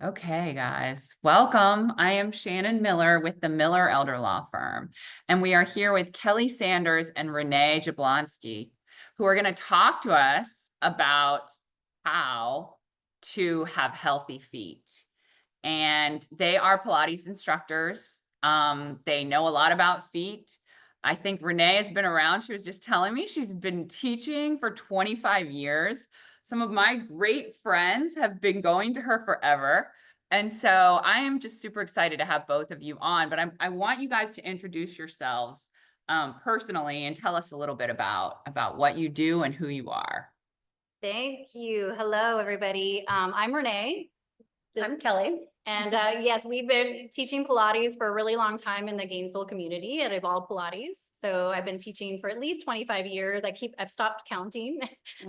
Okay, guys, welcome. I am Shannon Miller with the Miller Elder Law Firm, and we are here with Kelli Sanders and Renee Jablonski, who are going to talk to us about how to have healthy feet. And they are Pilates instructors. They know a lot about feet. I think Renee has been around. She was just telling me she's been teaching for 25 years. Some of my great friends have been going to her forever. And so I am just super excited to have both of you on, but I want you guys to introduce yourselves personally and tell us a little bit about what you do and who you are. Thank you. Hello, everybody. I'm Renee. I'm Kelli. And yes, we've been teaching Pilates for a really long time in the Gainesville community at Evolve Pilates. So I've been teaching for at least 25 years. I've stopped counting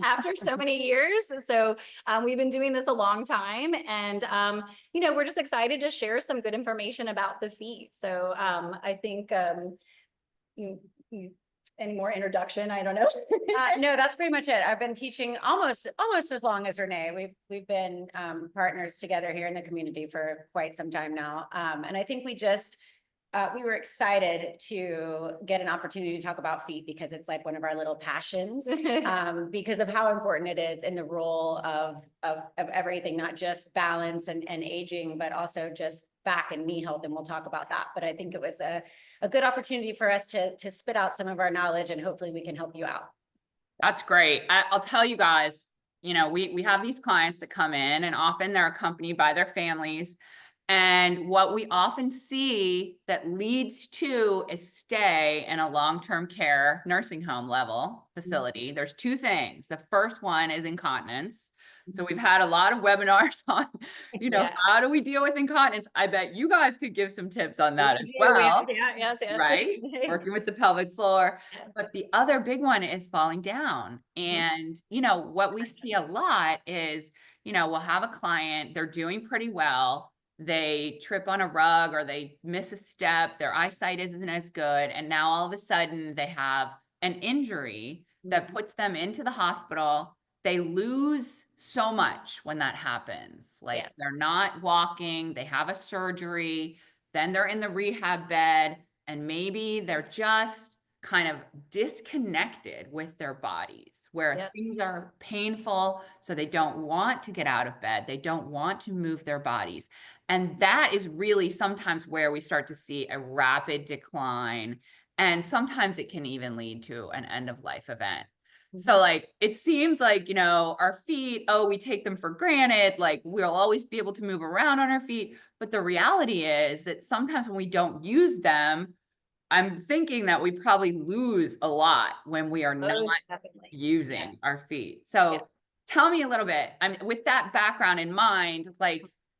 after so many years. So we've been doing this a long time. And, we're just excited to share some good information about the feet. So I think any more introduction? I don't know. No, that's pretty much it. I've been teaching almost as long as Renee. We've been partners together here in the community for quite some time now. And I think we were excited to get an opportunity to talk about feet because it's like one of our little passions, because of how important it is in the role of everything, not just balance and aging, but also just back and knee health. And we'll talk about that. But I think it was a good opportunity for us to spit out some of our knowledge, and hopefully we can help you out. That's great. I'll tell you guys, we have these clients that come in and often they're accompanied by their families. And what we often see that leads to a stay in a long-term care nursing home level facility, there's two things. The first one is incontinence. So we've had a lot of webinars on, how do we deal with incontinence? I bet you guys could give some tips on that as well. Yes. Right? Working with the pelvic floor. Yeah. But the other big one is falling down. And, what we see a lot is, we'll have a client, they're doing pretty well. They trip on a rug or they miss a step, their eyesight isn't as good. And now all of a sudden they have an injury that puts them into the hospital. They lose so much when that happens. Like they're not walking, they have a surgery, then they're in the rehab bed, and maybe they're just kind of disconnected with their bodies where things are painful. So they don't want to get out of bed. They don't want to move their bodies. And that is really sometimes where we start to see a rapid decline. And sometimes it can even lead to an end of life event. So it seems like, our feet, we take them for granted. Like we'll always be able to move around on our feet. But the reality is that sometimes when we don't use them, I'm thinking that we probably lose a lot when we are not using our feet. So tell me a little bit, with that background in mind,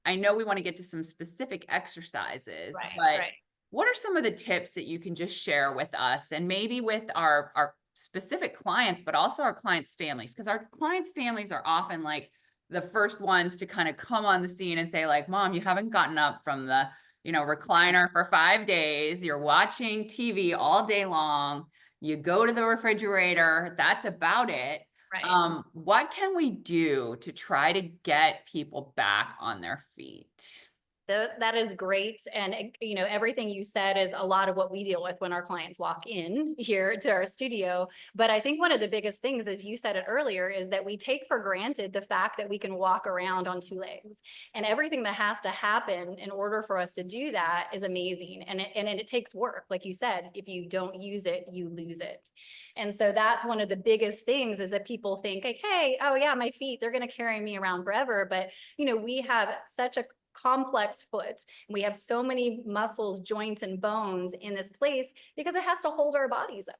I know we want to get to some specific exercises, but what are some of the tips that you can just share with us and maybe with our specific clients, but also our clients' families? Because our clients' families are often like the first ones to kind of come on the scene and say like, Mom, you haven't gotten up from the recliner for 5 days. You're watching TV all day long. You go to the refrigerator. That's about it. What can we do to try to get people back on their feet? That is great. And, everything you said is a lot of what we deal with when our clients walk in here to our studio. But I think one of the biggest things, as you said it earlier, is that we take for granted the fact that we can walk around on two legs, and everything that has to happen in order for us to do that is amazing. And it takes work. Like you said, if you don't use it, you lose it. And so that's one of the biggest things, is that people think like, hey, oh yeah, my feet, they're going to carry me around forever. But, we have such a complex foot. We have so many muscles, joints, and bones in this place because it has to hold our bodies up.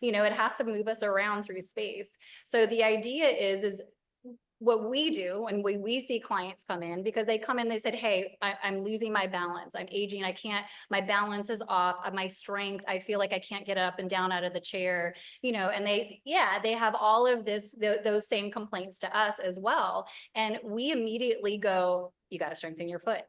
It has to move us around through space. So the idea is what we do, and we see clients come in because they come in, they said, hey, I'm losing my balance. I'm aging. My balance is off. My strength, I feel like I can't get up and down out of the chair, and they have all of those same complaints to us as well. And we immediately go, you got to strengthen your foot.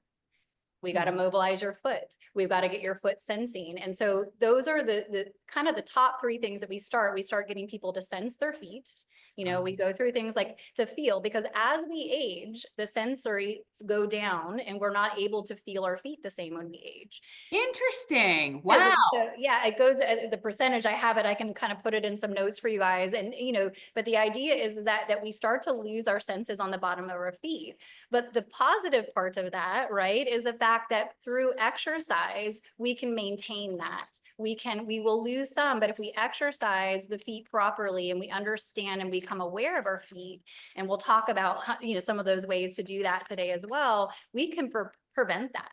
We got to mobilize your foot. We've got to get your foot sensing. And so those are the kind of the top three things that we start getting people to sense their feet. You know, we go through things like to feel, because as we age, the sensory go down and we're not able to feel our feet the same when we age. Interesting. Because Wow. so, yeah, it goes, the percentage, I have it, I can kind of put it in some notes for you guys. And, you know, but the idea is that we start to lose our senses on the bottom of our feet. But the positive part of that, right, is the fact that through exercise, we can maintain that. We will lose some, but if we exercise the feet properly and we understand and become aware of our feet, and we'll talk about, you know, some of those ways to do that today as well, we can prevent that.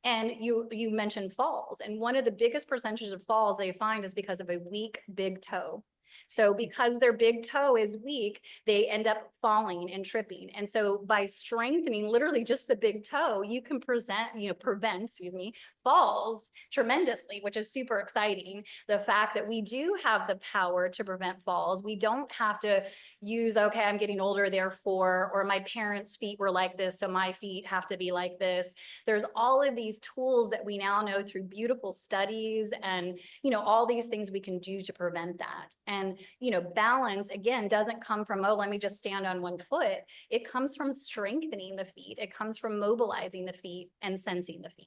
And you mentioned falls, and one of the biggest percentages of falls they find is because of a weak big toe. So because their big toe is weak, they end up falling and tripping. And so by strengthening literally just the big toe, you can prevent, excuse me, falls tremendously, which is super exciting. The fact that we do have the power to prevent falls. We don't have to use, okay, I'm getting older, therefore, or my parents' feet were like this, so my feet have to be like this. There's all of these tools that we now know through beautiful studies and, you know, all these things we can do to prevent that. And, you know, balance, again, doesn't come from, oh, let me just stand on one foot. It comes from strengthening the feet. It comes from mobilizing the feet and sensing the feet.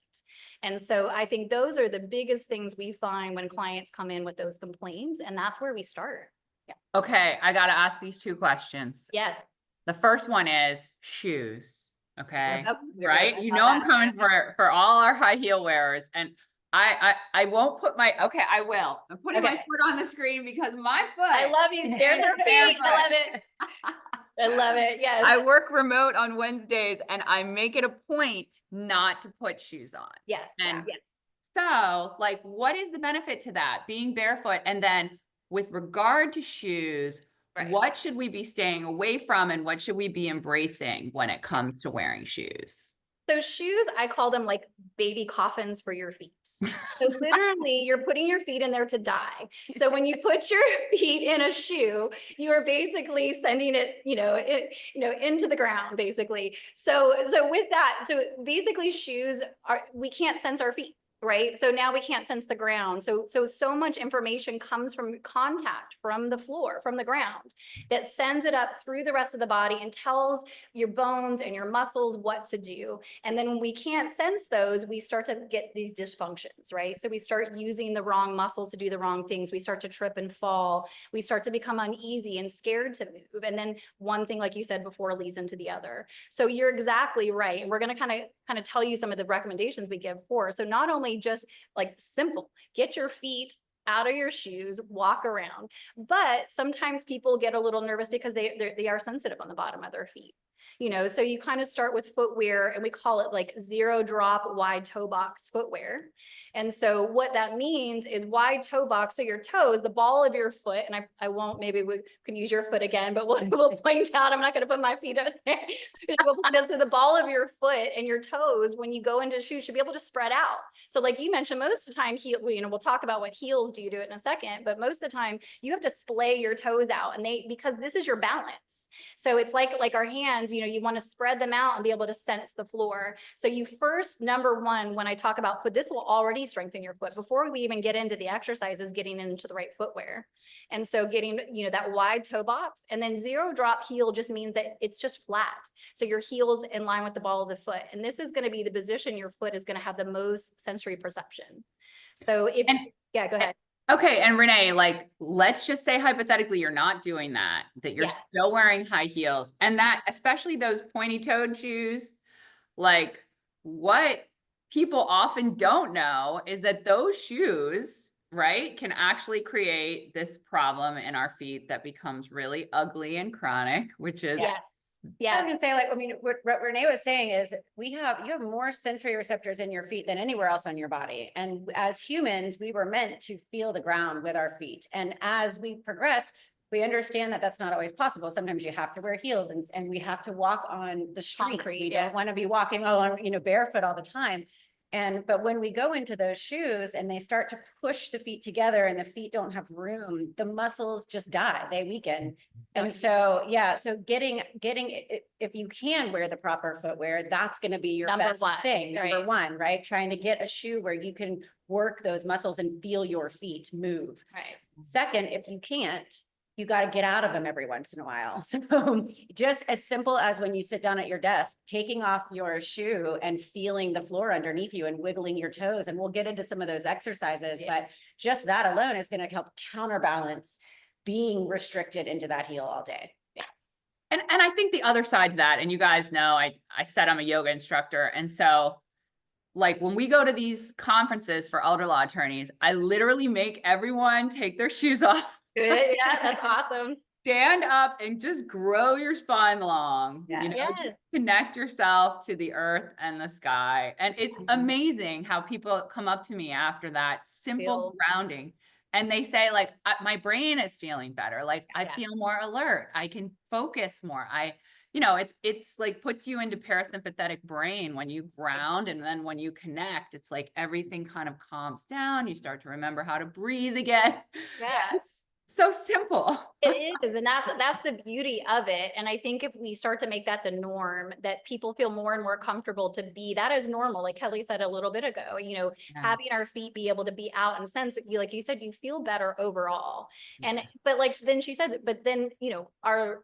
And so I think those are the biggest things we find when clients come in with those complaints. And that's where we start. Yeah. Okay, I got to ask these two questions. Yes. The first one is shoes. Okay. Yep. Right. You know, I'm coming for all our high heel wearers, and I won't put I will. I'm putting my foot on the screen because my foot. I love you. There's her feet. I love it. I love it. Yes. I work remote on Wednesdays and I make it a point not to put shoes on. Yes. And yes. so, like, what is the benefit to that? Being barefoot, and then with regard to shoes, Right. what should we be staying away from and what should we be embracing when it comes to wearing shoes? So shoes, I call them like baby coffins for your feet. So literally you're putting your feet in there to die. So when you put your feet in a shoe, you are basically sending it, into the ground basically. So with that, so basically shoes we can't sense our feet. Right. So now we can't sense the ground. So much information comes from contact from the floor, from the ground, that sends it up through the rest of the body and tells your bones and your muscles what to do. And then when we can't sense those, we start to get these dysfunctions, right? So we start using the wrong muscles to do the wrong things. We start to trip and fall. We start to become uneasy and scared to move. And then one thing, like you said before, leads into the other. So you're exactly right. And we're going to kind of tell you some of the recommendations we give for. So not only just like simple, get your feet out of your shoes, walk around. But sometimes people get a little nervous because they are sensitive on the bottom of their feet. So you kind of start with footwear, and we call it like 0 drop wide toe box footwear. And so what that means is wide toe box. So your toes, the ball of your foot, and I won't, maybe we can use your foot again, but we'll point out, I'm not going to put my feet out there. So the ball of your foot and your toes, when you go into shoes, should be able to spread out. So like you mentioned, most of the time, we'll talk about what heels do to it in a second, but most of the time you have to splay your toes out, and because this is your balance. So it's like our hands, you want to spread them out and be able to sense the floor. So you first, number one, when I talk about foot, this will already strengthen your foot before we even get into the exercises, getting into the right footwear. And so getting, that wide toe box, and then 0 drop heel just means that it's just flat. So your heel's in line with the ball of the foot. And this is going to be the position your foot is going to have the most sensory perception. So go ahead. Okay. And Renee, like, let's just say hypothetically, you're not doing that you're still wearing high heels, and that, especially those pointy toed shoes, like, what people often don't know is that those shoes, right, can actually create this problem in our feet that becomes really ugly and chronic, which is I was gonna say, what Renee was saying is you have more sensory receptors in your feet than anywhere else on your body. And as humans, we were meant to feel the ground with our feet. And as we progressed, we understand that that's not always possible. Sometimes you have to wear heels and we have to walk on the street. Concrete, we don't want to be walking barefoot all the time. But when we go into those shoes and they start to push the feet together and the feet don't have room, the muscles just die, they weaken. And so getting, if you can wear the proper footwear, that's going to be your best thing. Number one, right? Trying to get a shoe where you can work those muscles and feel your feet move. Right. Second, if you can't, you got to get out of them every once in a while. So just as simple as when you sit down at your desk, taking off your shoe and feeling the floor underneath you and wiggling your toes. And we'll get into some of those exercises, but just that alone is going to help counterbalance being restricted into that heel all day. Yes. And I think the other side to that, and you guys know, I said I'm a yoga instructor. And so like when we go to these conferences for elder law attorneys, I literally make everyone take their shoes off. Good. Yeah, that's awesome. Stand up and just grow your spine long. You know, Yes. just connect yourself to the earth and the sky. And it's amazing how people come up to me after that simple grounding. And they say like, my brain is feeling better. Like I feel more alert. I can focus more. You know, it's like puts you into parasympathetic brain when you ground. And then when you connect, it's like everything kind of calms down. You start to remember how to breathe again. Yes. So simple. It is. And that's the beauty of it. And I think if we start to make that the norm, that people feel more and more comfortable to be, that is normal. Like Kelli said a little bit ago, you know, having our feet be able to be out and sense, you, like you said, you feel better overall. And, but like, then she said, but then, you know, our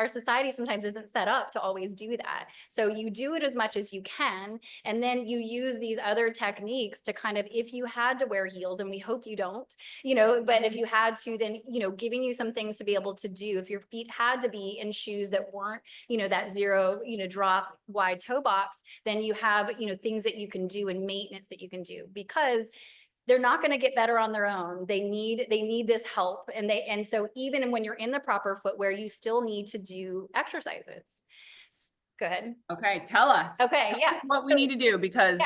society sometimes isn't set up to always do that. So you do it as much as you can. And then you use these other techniques to kind of, if you had to wear heels, and we hope you don't, you know, but if you had to, then, you know, giving you some things to be able to do, if your feet had to be in shoes that weren't, you know, that zero, you know, drop wide toe box, then you have, you know, things that you can do and maintenance that you can do, because they're not going to get better on their own. They need this help. And so even when you're in the proper footwear, you still need to do exercises. Go ahead. Okay. Tell us. Okay. Tell Yeah. us what we need to do, because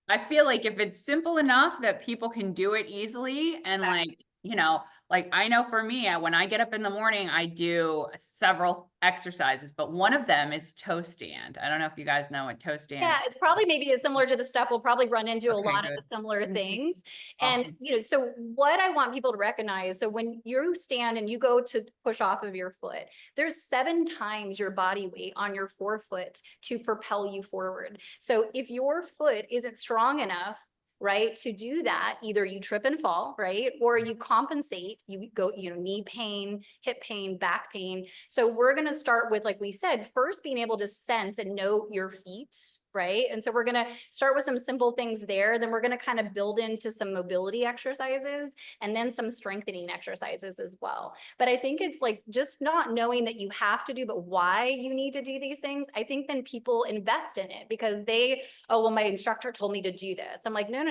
I feel like if it's simple enough that people can do it easily, and like, you know, like I know for me, when I get up in the morning, I do several exercises, but one of them is toe stand. I don't know if you guys know what toe stand is. Yeah, it's probably maybe similar to the stuff we'll probably run into a lot good. of the similar things. Awesome. And, you know, so what I want people to recognize, so when you stand and you go to push off of your foot, there's 7 times your body weight on your forefoot to propel you forward. So if your foot isn't strong enough, right, to do that, either you trip and fall, right, or you compensate, you go, you know, knee pain, hip pain, back pain. So we're going to start with, like we said, first being able to sense and know your feet, right? And so we're going to start with some simple things there. Then we're going to kind of build into some mobility exercises and then some strengthening exercises as well. But I think it's like just not knowing that you have to do, but why you need to do these things. I think then people invest in it because they, oh, well, my instructor told me to do this. I'm like, no.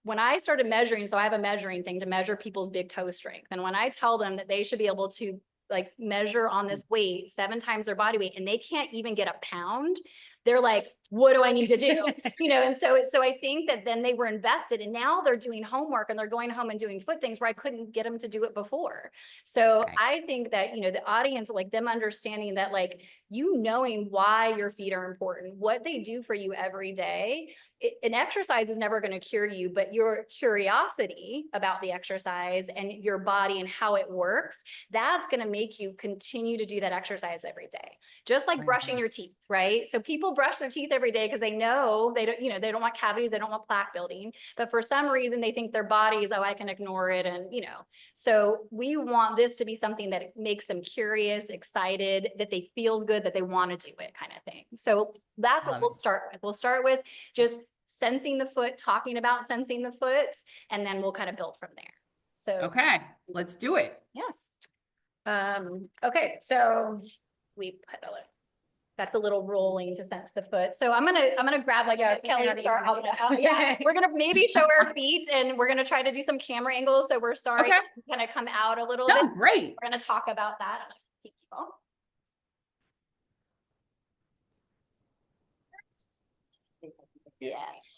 When I started measuring, so I have a measuring thing to measure people's big toe strength. And when I tell them that they should be able to like measure on this weight 7 times their body weight, and they can't even get a pound, they're like, what do I need to do? You know, and so I think that then they were invested, and now they're doing homework and they're going home and doing foot things where I couldn't get them to do it before. So I think that, you know, the audience, like them understanding that, like, you knowing why your feet are important, what they do for you every day. An exercise is never going to cure you, but your curiosity about the exercise and your body and how it works, that's going to make you continue to do that exercise every day. Just like brushing your teeth, right? So people brush their teeth every day because they know they don't, you know, they don't want cavities, they don't want plaque building, but for some reason they think their bodies, oh, I can ignore it. And, you know, so we want this to be something that makes them curious, excited, that they feel good, that they want to do it, kind of thing. So that's what we'll start with. We'll start with just sensing the foot, talking about sensing the foot, and then we'll kind of build from there. So, okay, let's do it. Yes. Okay. So We got the little rolling to sense the foot. So I'm gonna grab like Kelli. Yeah, we're gonna maybe show our feet, and we're gonna try to do some camera angles. So we're sorry, kind of come out a little bit. Great. We're gonna talk about that.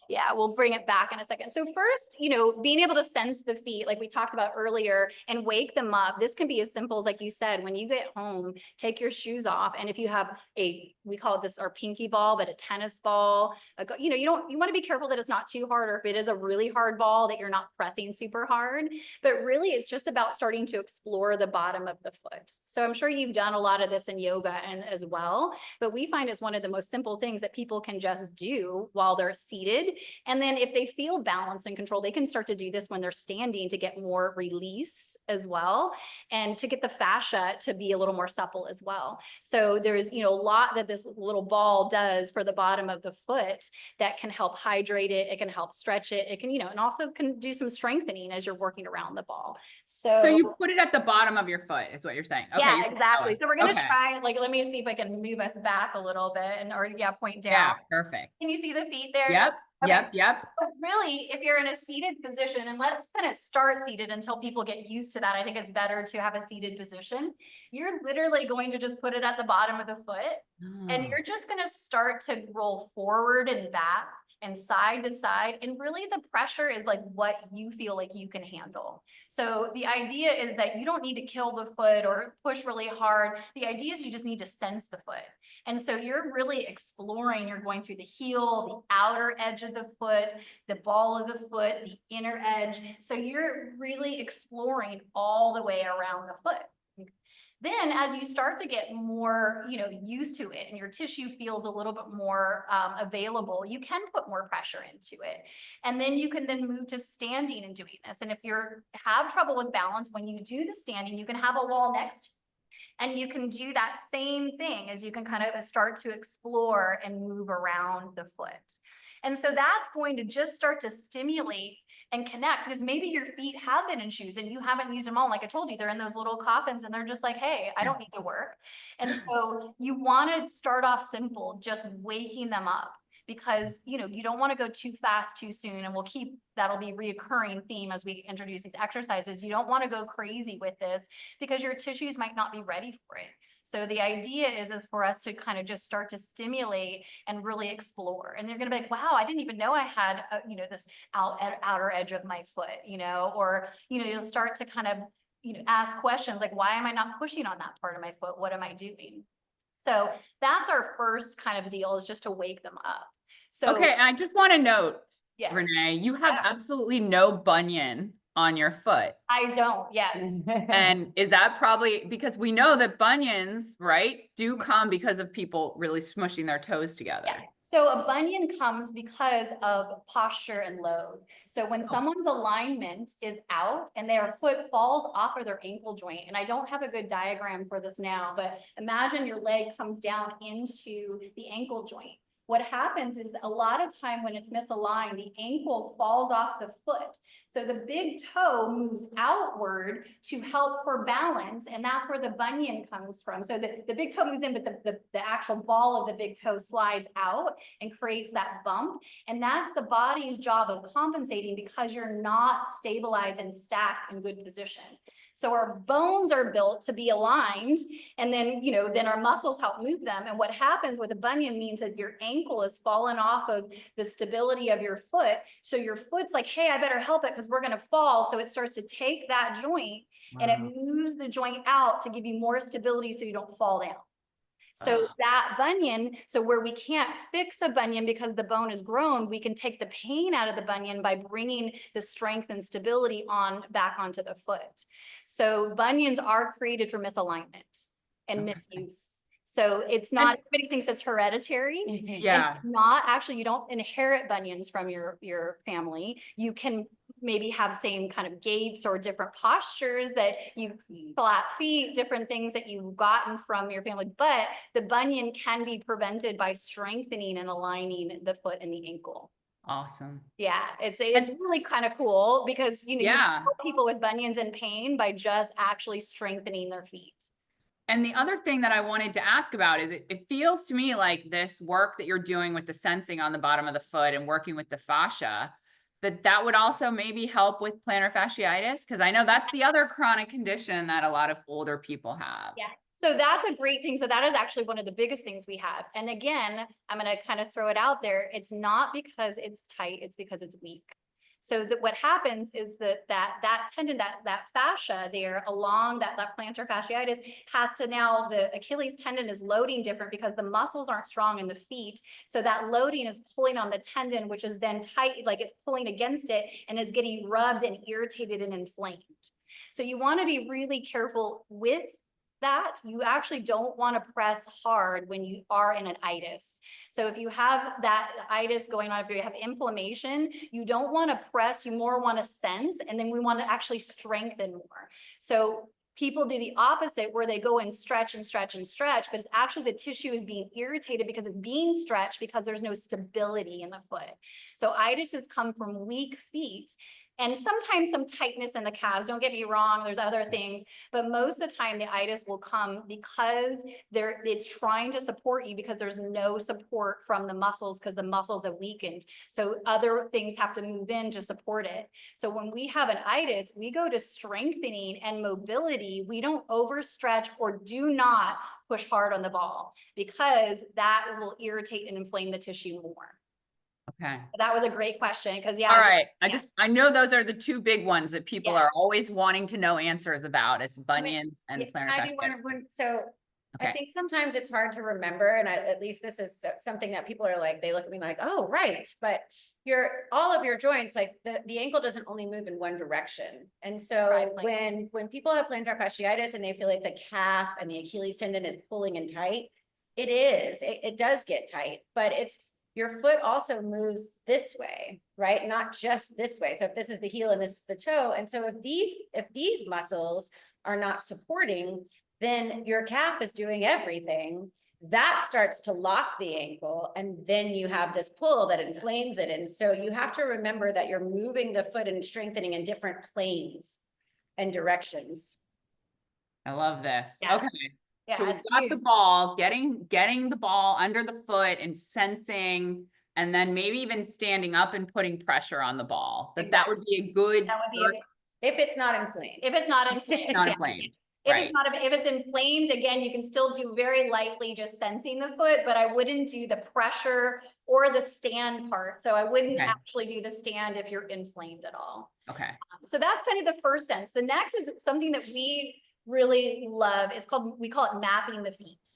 Yeah, we'll bring it back in a second. So first, you know, being able to sense the feet, like we talked about earlier, and wake them up. This can be as simple as, like you said, when you get home, take your shoes off. And if you have we call it this our pinky ball, but a tennis ball, you know, you want to be careful that it's not too hard, or if it is a really hard ball, that you're not pressing super hard. But really, it's just about starting to explore the bottom of the foot. So I'm sure you've done a lot of this in yoga and as well, but we find it's one of the most simple things that people can just do while they're seated. And then if they feel balance and control, they can start to do this when they're standing to get more release as well, and to get the fascia to be a little more supple as well. So there's, a lot that this little ball does for the bottom of the foot that can help hydrate it. It can help stretch it. It can, and also can do some strengthening as you're working around the ball. So you put it at the bottom of your foot is what you're saying. Okay, yeah, exactly. So we're going to okay. try, let me see if I can move us back a little bit and, or point down. Yeah, perfect. Can you see the feet there? Yep. Okay. Yep. But really, if you're in a seated position, and let's kind of start seated until people get used to that. I think it's better to have a seated position. You're literally going to just put it at the bottom of the foot, and you're just going to start to roll forward and back and side to side. And really the pressure is like what you feel like you can handle. So the idea is that you don't need to kill the foot or push really hard. The idea is you just need to sense the foot. And so you're really exploring, you're going through the heel, the outer edge of the foot, the ball of the foot, the inner edge. So you're really exploring all the way around the foot. Then as you start to get more, used to it and your tissue feels a little bit more available, you can put more pressure into it. And then you can then move to standing and doing this. And if you have trouble with balance, when you do the standing, you can have a wall next to you. And you can do that same thing as you can kind of start to explore and move around the foot. And so that's going to just start to stimulate and connect, because maybe your feet have been in shoes and you haven't used them all. Like I told you, they're in those little coffins and they're just like, hey, I don't need to work. And so you want to start off simple, just waking them up, because, you don't want to go too fast too soon. And that'll be a reoccurring theme as we introduce these exercises. You don't want to go crazy with this because your tissues might not be ready for it. So the idea is for us to kind of just start to stimulate and really explore. And they're going to be like, wow, I didn't even know I had, this outer edge of my foot, or, you'll start to kind of, ask questions like, why am I not pushing on that part of my foot? What am I doing? So that's our first kind of deal, is just to wake them up. So, okay. I just want to note, yes. Renee, you have absolutely no bunion on your foot. I don't, yes. And is that probably because we know that bunions, right, do come because of people really smushing their toes together? Yeah. So a bunion comes because of posture and load. So when someone's alignment is out and their foot falls off of their ankle joint, and I don't have a good diagram for this now, but imagine your leg comes down into the ankle joint. What happens is a lot of time when it's misaligned, the ankle falls off the foot. So the big toe moves outward to help for balance. And that's where the bunion comes from. So the big toe moves in, but the actual ball of the big toe slides out and creates that bump. And that's the body's job of compensating because you're not stabilized and stacked in good position. So our bones are built to be aligned, and then, then our muscles help move them. And what happens with a bunion means that your ankle is fallen off of the stability of your foot. So your foot's like, hey, I better help it because we're going to fall. So it starts to take that joint and it moves the joint out to give you more stability so you don't fall down. So that bunion, so where we can't fix a bunion because the bone is grown, we can take the pain out of the bunion by bringing the strength and stability back onto the foot. So bunions are created for misalignment and misuse. So it's not, everybody thinks it's hereditary. Yeah. And not actually, you don't inherit bunions from your family. You can maybe have same kind of gaits or different postures that flat feet, different things that you've gotten from your family, but the bunion can be prevented by strengthening and aligning the foot and the ankle. Awesome. Yeah, it's really kind of cool because, you help people with bunions and pain by just actually strengthening their feet. And the other thing that I wanted to ask about is it feels to me like this work that you're doing with the sensing on the bottom of the foot and working with the fascia, that would also maybe help with plantar fasciitis, because I know that's the other chronic condition that a lot of older people have. Yeah. So that's a great thing. So that is actually one of the biggest things we have. And again, I'm going to kind of throw it out there. It's not because it's tight, it's because it's weak. So that what happens is that tendon, that fascia there along that plantar fasciitis has to now, the Achilles tendon is loading different because the muscles aren't strong in the feet. So that loading is pulling on the tendon, which is then tight, like it's pulling against it and is getting rubbed and irritated and inflamed. So you want to be really careful with that, you actually don't want to press hard when you are in an itis. So if you have that itis going on, if you have inflammation, you don't want to press, you more want to sense, and then we want to actually strengthen more. So people do the opposite where they go and stretch and stretch and stretch, but it's actually the tissue is being irritated because it's being stretched because there's no stability in the foot. So itises come from weak feet. And sometimes some tightness in the calves, don't get me wrong, there's other things, but most of the time the itis will come because it's trying to support you because there's no support from the muscles because the muscles have weakened. So other things have to move in to support it. So when we have an itis, we go to strengthening and mobility. We don't overstretch or do not push hard on the ball because that will irritate and inflame the tissue more. Okay. That was a great question because All right. I know those are the two big ones that people are always wanting to know answers about is bunions and plantar fasciitis. So I think sometimes it's hard to remember, and at least this is something that people are like, they look at me like, oh, right. But all of your joints, like the ankle doesn't only move in one direction. And so when people have plantar fasciitis and they feel like the calf and the Achilles tendon is pulling in tight, it does get tight, but your foot also moves this way, right? Not just this way. So if this is the heel and this is the toe. And so if these muscles are not supporting, then your calf is doing everything. That starts to lock the ankle. And then you have this pull that inflames it. And so you have to remember that you're moving the foot and strengthening in different planes and directions. I love this. Yeah. Okay. Yeah, So we've got the ball, getting the ball under the foot and sensing, and then maybe even standing up and putting pressure on the ball. But that would be a good. That would be if it's not inflamed. If it's not inflamed. Not inflamed. If it's inflamed, again, you can still do very lightly just sensing the foot, but I wouldn't do the pressure or the stand part. So I wouldn't actually do the stand if you're inflamed at all. Okay. So that's kind of the first sense. The next is something that we really love. We call it mapping the feet.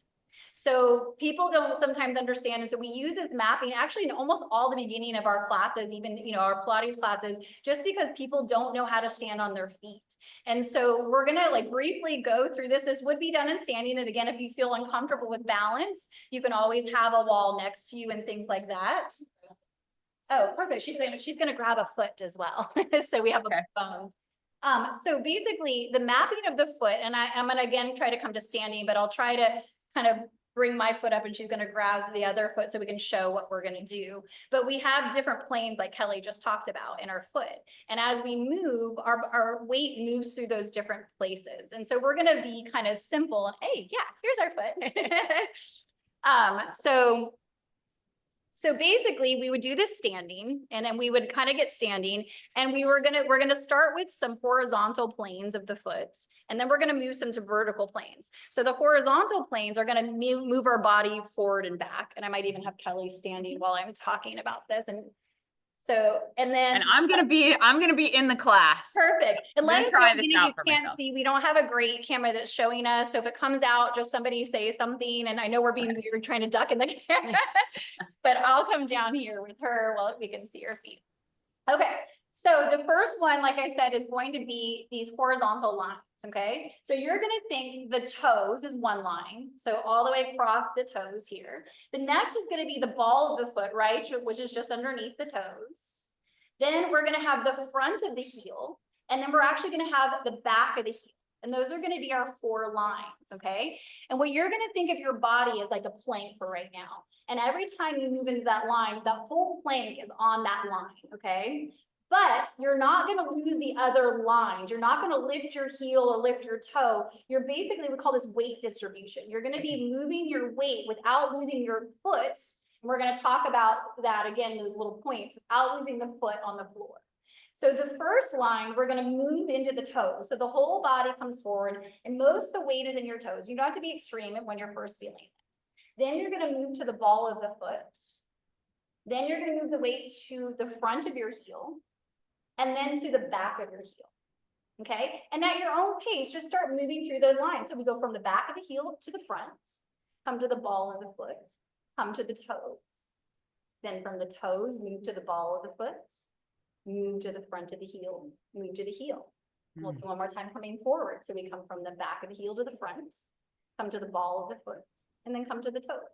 So people don't sometimes understand. And so we use this mapping actually in almost all the beginning of our classes, even, our Pilates classes, just because people don't know how to stand on their feet. And so we're going to briefly go through this. This would be done in standing. And again, if you feel uncomfortable with balance, you can always have a wall next to you and things like that. Oh, perfect. She's going to grab a foot as well. So we have bones. So basically the mapping of the foot, and I'm going to again try to come to standing, but I'll try to kind of bring my foot up and she's going to grab the other foot so we can show what we're going to do. But we have different planes like Kelli just talked about in our foot. And as we move, our weight moves through those different places. And so we're going to be kind of simple and hey, here's our foot. So basically we would do this standing and then we would kind of get standing and we're going to start with some horizontal planes of the foot. And then we're going to move some to vertical planes. So the horizontal planes are going to move our body forward and back. And I might even have Kelli standing while I'm talking about this. And I'm going to be in the class. Perfect. And let us try this out you can't see, we don't have a great camera that's showing us. So if it comes out, just somebody say something. And I know we're being weird trying to duck in the camera, but I'll come down here with her while we can see her feet. Okay. So the first one, like I said, is going to be these horizontal lines. Okay. So you're going to think the toes is one line. So all the way across the toes here. The next is going to be the ball of the foot, right? Which is just underneath the toes. Then we're going to have the front of the heel. And then we're actually going to have the back of the heel. And those are going to be our 4 lines. Okay. And what you're going to think of your body is like a plank for right now. And every time you move into that line, the whole plank is on that line. Okay. But you're not going to lose the other lines. You're not going to lift your heel or lift your toe. You're basically, we call this weight distribution. You're going to be moving your weight without losing your foot. And we're going to talk about that again, those little points, without losing the foot on the floor. So the first line, we're going to move into the toes. So the whole body comes forward and most of the weight is in your toes. You don't have to be extreme when you're first feeling this. Then you're going to move to the ball of the foot. Then you're going to move the weight to the front of your heel. And then to the back of your heel. Okay. And at your own pace, just start moving through those lines. So we go from the back of the heel to the front, come to the ball of the foot, come to the toes. Then from the toes, move to the ball of the foot, move to the front of the heel, move to the heel. We'll do one more time coming forward. So we come from the back of the heel to the front, come to the ball of the foot, and then come to the toes.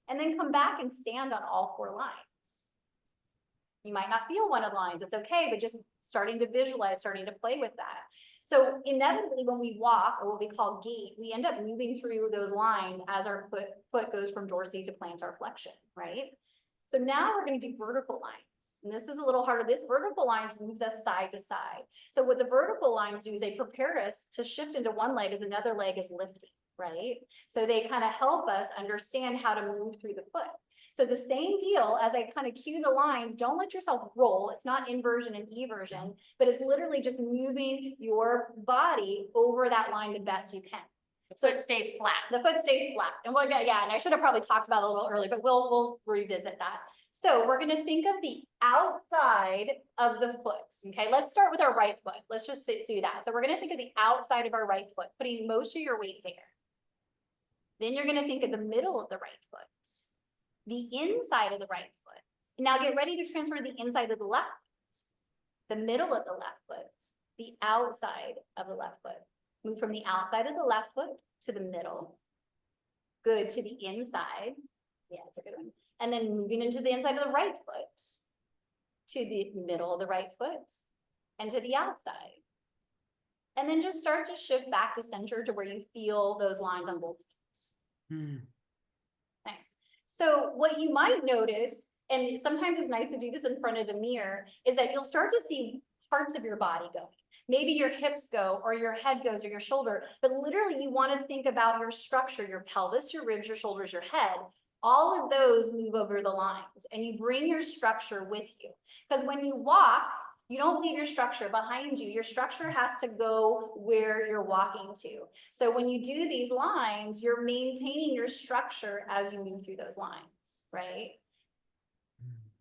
And then come back and stand on all 4 lines. You might not feel one of the lines, it's okay, but just starting to visualize, starting to play with that. So inevitably when we walk, or what we call gait, we end up moving through those lines as our foot goes from dorsi to plantar flexion, right? So now we're going to do vertical lines. And this is a little harder. This vertical lines moves us side to side. So what the vertical lines do is they prepare us to shift into one leg as another leg is lifting, right? So they kind of help us understand how to move through the foot. So the same deal as I kind of cue the lines, don't let yourself roll. It's not inversion and eversion, but it's literally just moving your body over that line the best you can. So it stays flat. The foot stays flat. And we'll get, yeah, and I should have probably talked about it a little earlier, but we'll revisit that. So we're going to think of the outside of the foot. Okay, let's start with our right foot. Let's just do that. So we're going to think of the outside of our right foot, putting most of your weight there. Then you're going to think of the middle of the right foot, the inside of the right foot. Now get ready to transfer the inside of the left foot, the middle of the left foot, the outside of the left foot. Move from the outside of the left foot to the middle. Good, to the inside. Yeah, it's a good one. And then moving into the inside of the right foot, to the middle of the right foot, and to the outside. And then just start to shift back to center to where you feel those lines on both feet. Nice. So what you might notice, and sometimes it's nice to do this in front of the mirror, is that you'll start to see parts of your body going. Maybe your hips go, or your head goes, or your shoulder, but literally you want to think about your structure, your pelvis, your ribs, your shoulders, your head. All of those move over the lines, and you bring your structure with you. Because when you walk, you don't leave your structure behind you. Your structure has to go where you're walking to. So when you do these lines, you're maintaining your structure as you move through those lines, right?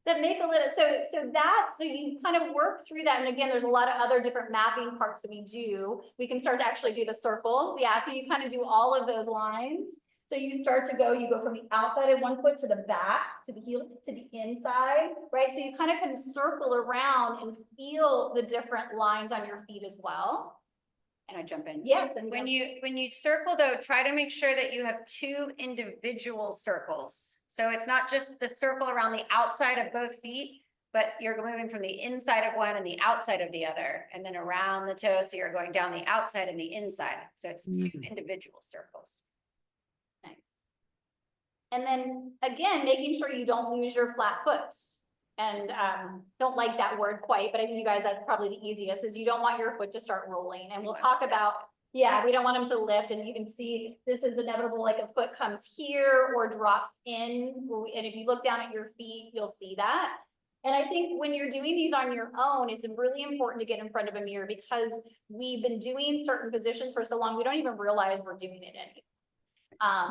That make a little, so you kind of work through that. And again, there's a lot of other different mapping parts that we do. We can start to actually do the circles. Yeah, so you kind of do all of those lines. So you start to go, you go from the outside of one foot to the back, to the heel, to the inside, right? So you kind of can circle around and feel the different lines on your feet as well. And I jump in. Yes. And When you circle though, try to make sure that you have 2 individual circles. So it's not just the circle around the outside of both feet, but you're moving from the inside of one and the outside of the other, and then around the toes. So you're going down the outside and the inside. So it's 2 individual circles. Nice. And then again, making sure you don't lose your flat foot. And don't like that word quite, but I think you guys, that's probably the easiest, is you don't want your foot to start rolling. And we'll talk about, yeah, we don't want them to lift. And you can see this is inevitable, like a foot comes here or drops in. And if you look down at your feet, you'll see that. And I think when you're doing these on your own, it's really important to get in front of a mirror, because we've been doing certain positions for so long, we don't even realize we're doing it anymore.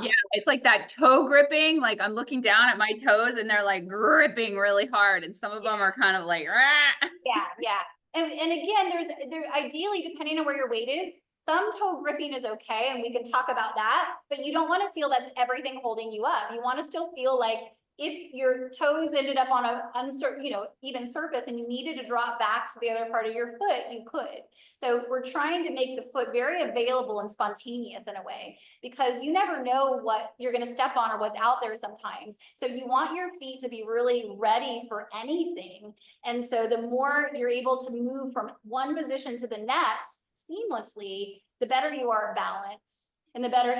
Yeah, it's like that toe gripping. Like I'm looking down at my toes and they're like gripping really hard. And some of them are kind of like, rah. Yeah. And again, there ideally, depending on where your weight is, some toe gripping is okay. And we can talk about that, but you don't want to feel that's everything holding you up. You want to still feel like if your toes ended up on a uncertain, even surface and you needed to drop back to the other part of your foot, you could. So we're trying to make the foot very available and spontaneous in a way, because you never know what you're going to step on or what's out there sometimes. So you want your feet to be really ready for anything. And so the more you're able to move from one position to the next seamlessly, the better you are at balance, and the better,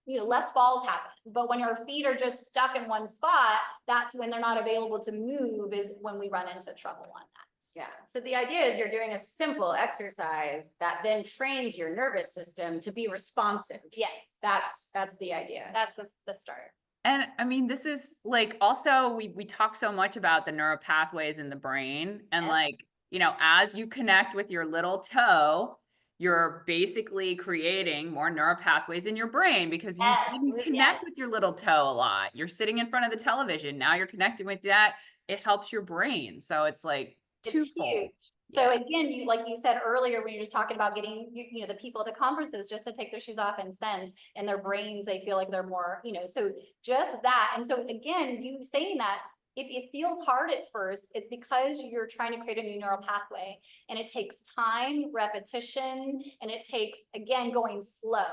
less falls happen. But when your feet are just stuck in one spot, that's when they're not available to move, is when we run into trouble on that. Yeah. So the idea is you're doing a simple exercise that then trains your nervous system to be responsive. Yes. That's the idea. That's the start. And I mean, this is like, also, we talk so much about the neural pathways in the brain, and as you connect with your little toe, you're basically creating more neural pathways in your brain, because you didn't connect with your little toe a lot. You're sitting in front of the television. Now you're connecting with that. It helps your brain. So it's like twofold. So again, like you said earlier, when you're just talking about getting, the people at the conferences just to take their shoes off and sense, and their brains, they feel like they're more, so just that. And so again, you saying that, if it feels hard at first, it's because you're trying to create a new neural pathway, and it takes time, repetition, and it takes, again, going slow.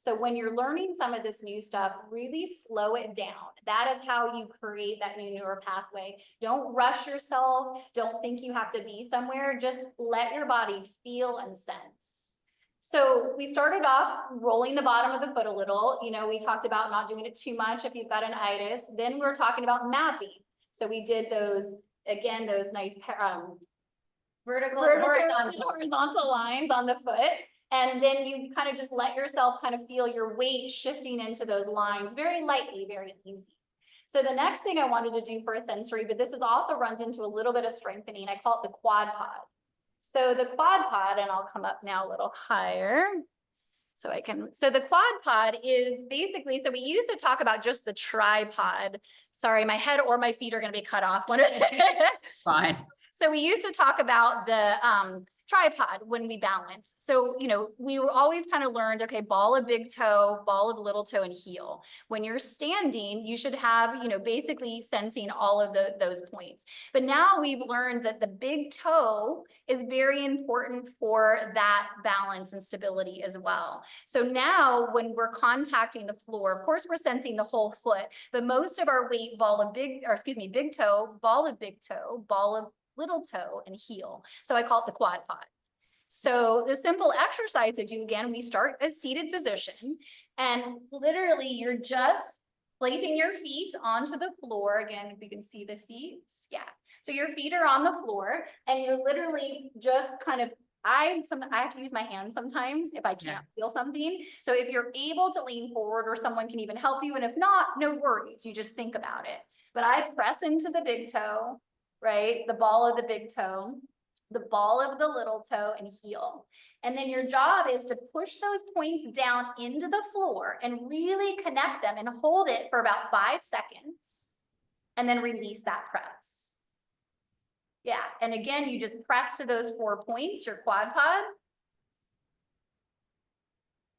So when you're learning some of this new stuff, really slow it down. That is how you create that new neural pathway. Don't rush yourself. Don't think you have to be somewhere. Just let your body feel and sense. So we started off rolling the bottom of the foot a little. You know, we talked about not doing it too much if you've got an itis. Then we were talking about mapping. So we did those, again, those nice Vertical, horizontal lines on the foot. And then you kind of just let yourself kind of feel your weight shifting into those lines very lightly, very easy. So the next thing I wanted to do for a sensory, but this is also runs into a little bit of strengthening. I call it the quad pod. So the quad pod, and I'll come up now a little higher. So the quad pod is basically, so we used to talk about just the tripod. Sorry, my head or my feet are going to be cut off. Fine. So we used to talk about the tripod when we balance. So, you know, we were always kind of learned, okay, ball of big toe, ball of little toe, and heel. When you're standing, you should have, you know, basically sensing all of those points. But now we've learned that the big toe is very important for that balance and stability as well. So now when we're contacting the floor, of course, we're sensing the whole foot, but most of our weight, big toe, ball of big toe, ball of little toe, and heel. So I call it the quad pod. So the simple exercise to do, again, we start a seated position, and literally you're just placing your feet onto the floor. Again, if you can see the feet. Yeah. So your feet are on the floor, and you're literally just kind of, I have to use my hands sometimes if I can't feel something. So if you're able to lean forward, or someone can even help you, and if not, no worries. You just think about it. But I press into the big toe, right? The ball of the big toe, the ball of the little toe, and heel. And then your job is to push those points down into the floor and really connect them and hold it for about 5 seconds, and then release that press. Yeah, and again, you just press to those 4 points, your quad pod,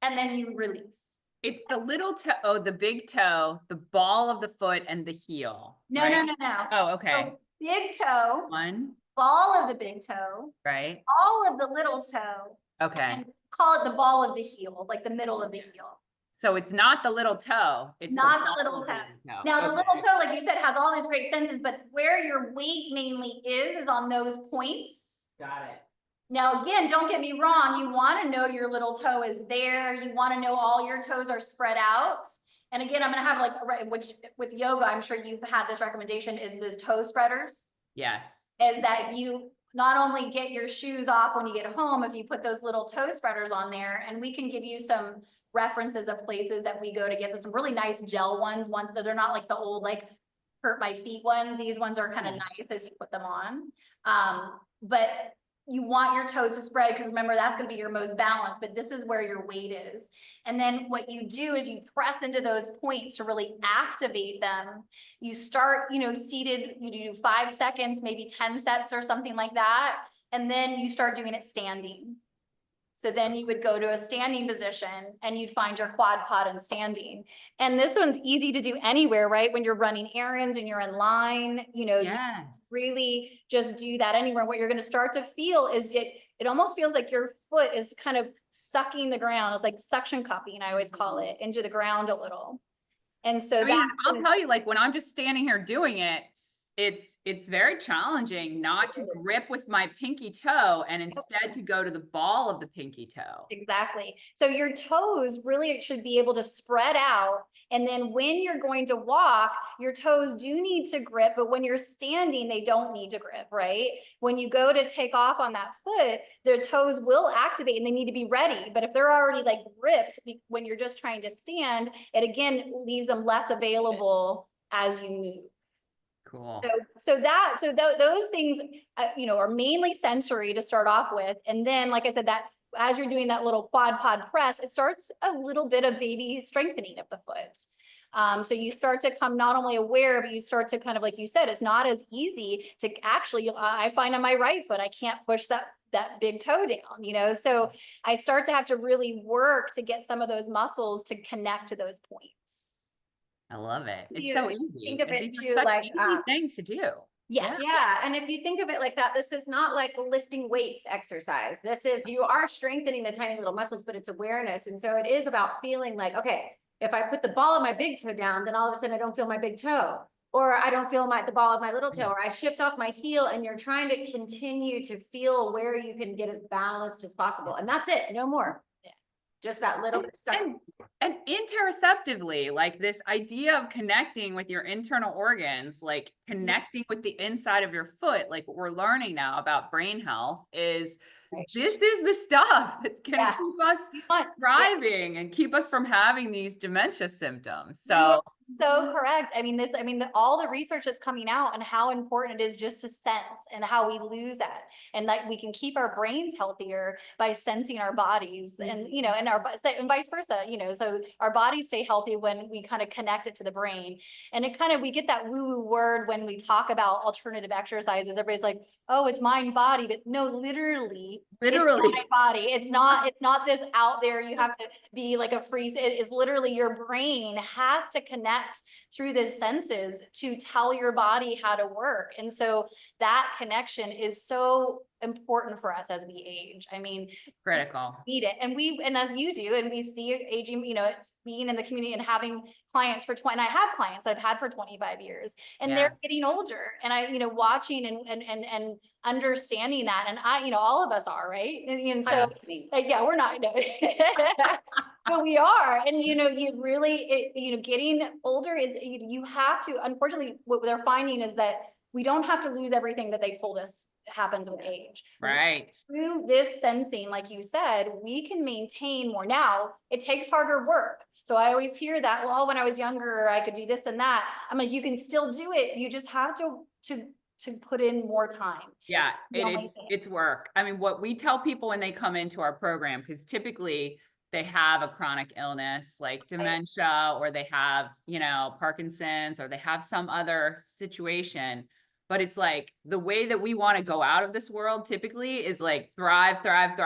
and then you release. It's the little toe, the big toe, the ball of the foot, and the heel. No, right? no. Oh, okay. So big toe, One, ball of the big toe, right? ball of the little toe, Okay. and call it the ball of the heel, like the middle of the heel. So it's not the little toe. It's Not the ball little of toe. the toe. Now, the Okay. little toe, like you said, has all these great senses, but where your weight mainly is on those points. Got it. Now, again, don't get me wrong. You want to know your little toe is there. You want to know all your toes are spread out. And again, I'm going to have like, which with yoga, I'm sure you've had this recommendation, is those toe spreaders. Yes. Is that if you not only get your shoes off when you get home, if you put those little toe spreaders on there, and we can give you some references of places that we go to get some really nice gel ones that they're not like the old, like hurt my feet ones. These ones are kind of nice as you put them on. But you want your toes to spread, because remember, that's going to be your most balanced, but this is where your weight is. And then what you do is you press into those points to really activate them. You start, you know, seated, you do 5 seconds, maybe 10 sets or something like that. And then you start doing it standing. So then you would go to a standing position and you'd find your quad pod and standing. And this one's easy to do anywhere, right? When you're running errands and you're in line, you know, Yes. you really just do that anywhere. What you're going to start to feel is it almost feels like your foot is kind of sucking the ground. It's like suction cupping, I always call it, into the ground a little. And so I'll tell you, like, when I'm just standing here doing it, it's very challenging not to grip with my pinky toe and instead to go to the ball of the pinky toe. Exactly. So your toes really should be able to spread out. And then when you're going to walk, your toes do need to grip, but when you're standing, they don't need to grip, right? When you go to take off on that foot, their toes will activate and they need to be ready. But if they're already like gripped when you're just trying to stand, it again leaves them less available as you move. Cool. So those things, you know, are mainly sensory to start off with. And then, like I said, that as you're doing that little quad pod press, it starts a little bit of baby strengthening of the foot. So you start to come not only aware, but you start to kind of, like you said, it's not as easy to actually, I find on my right foot, I can't push that big toe down, you know? So I start to have to really work to get some of those muscles to connect to those points. I love it. It's You so easy. think of it These are too, such like, easy things to do. Yes. Yeah, and if you think of it like that, this is not like a lifting weights exercise. This is, you are strengthening the tiny little muscles, but it's awareness. And so it is about feeling like, okay, if I put the ball of my big toe down, then all of a sudden I don't feel my big toe, or I don't feel the ball of my little toe, or I shift off my heel, and you're trying to continue to feel where you can get as balanced as possible. And that's it, no more. Just that little bit. And interoceptively, like this idea of connecting with your internal organs, like connecting with the inside of your foot, like what we're learning now about brain health is this is the stuff that's going to keep us thriving and keep us from having these dementia symptoms. So correct. I mean, all the research that's coming out and how important it is just to sense and how we lose that. And like we can keep our brains healthier by sensing our bodies and, you know, and vice versa, you know, so our bodies stay healthy when we kind of connect it to the brain. And it kind of, we get that woo-woo word when we talk about alternative exercises. Everybody's like, oh, it's mind body, but no, literally it's mind body. It's not this out there. You have to be like a freeze. It is literally your brain has to connect through the senses to tell your body how to work. And so that connection is so important for us as we age. I mean, critical. Need it. And as you do, and we see aging, you know, it's being in the community and having clients and I have clients that I've had for 25 years and they're getting older, and I, you know, watching and understanding that. And I, you know, all of us are, right. And so yeah, we're not, no. But we are. And, you know, you really, you know, getting older is, you have to, unfortunately, what they're finding is that we don't have to lose everything that they told us happens with age. Right. Through this sensing, like you said, we can maintain more. Now, it takes harder work. So I always hear that, well, when I was younger, I could do this and that. I'm like, you can still do it. You just have to put in more time. Yeah, it's work. I mean, what we tell people when they come into our program, because typically they have a chronic illness like dementia, or they have, you know, Parkinson's, or they have some other situation. But it's like the way that we want to go out of this world typically is like thrive, die.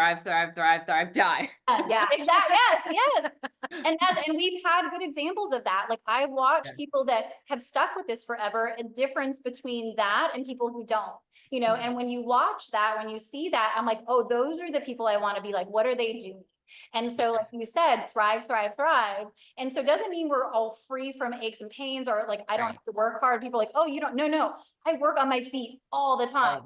Yeah, exactly. Yes. And we've had good examples of that. Like I watch people that have stuck with this forever, a difference between that and people who don't, you know, and when you watch that, when you see that, I'm like, oh, those are the people I want to be like, what are they doing? And so like you said, thrive. And so it doesn't mean we're all free from aches and pains, or like, I don't have to work hard. People are like, oh, you don't, no, I work on my feet all the time.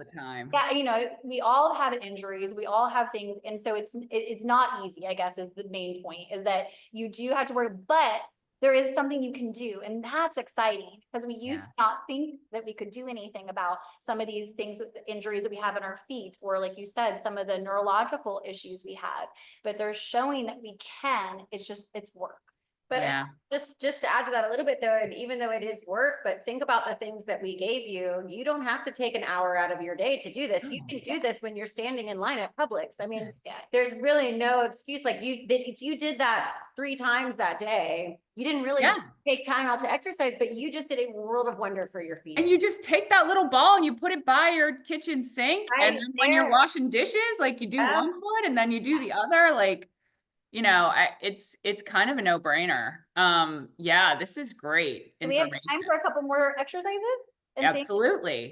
Yeah. You know, we all have injuries, we all have things. And so it's not easy, I guess, is the main point, is that you do have to work, but there is something you can do. And that's exciting, because we used to not think that we could do anything about some of these things, injuries that we have in our feet, or like you said, some of the neurological issues we have, but they're showing that we can, it's work. But just to add to that a little bit though, and even though it is work, but think about the things that we gave you. You don't have to take an hour out of your day to do this. You can do this when you're standing in line at Publix. I mean, there's really no excuse. Like if you did that 3 times that day, you didn't really take time out to exercise, but you just did a world of wonder for your feet. And you just take that little ball and you put it by your kitchen sink. And then when you're washing dishes, like you do one foot and then you do the other, like, you know, it's kind of a no-brainer. Yeah, this is great. Do we have time for a couple more exercises? Absolutely.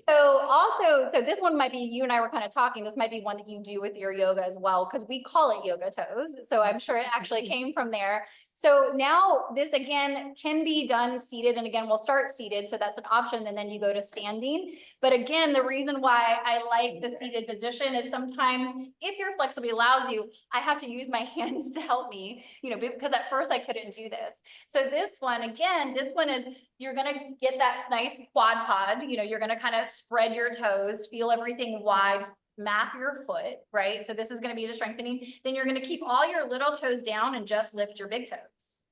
So this one might be, you and I were kind of talking, this might be one that you do with your yoga as well, because we call it yoga toes. So I'm sure it actually came from there. So now this again can be done seated. And again, we'll start seated. So that's an option. And then you go to standing. But again, the reason why I like the seated position is sometimes if your flexibility allows you, I have to use my hands to help me, you know, because at first I couldn't do this. So this one, again, this one is, you're going to get that nice quad pod, you know, you're going to kind of spread your toes, feel everything wide, map your foot, right? So this is going to be the strengthening. Then you're going to keep all your little toes down and just lift your big toes.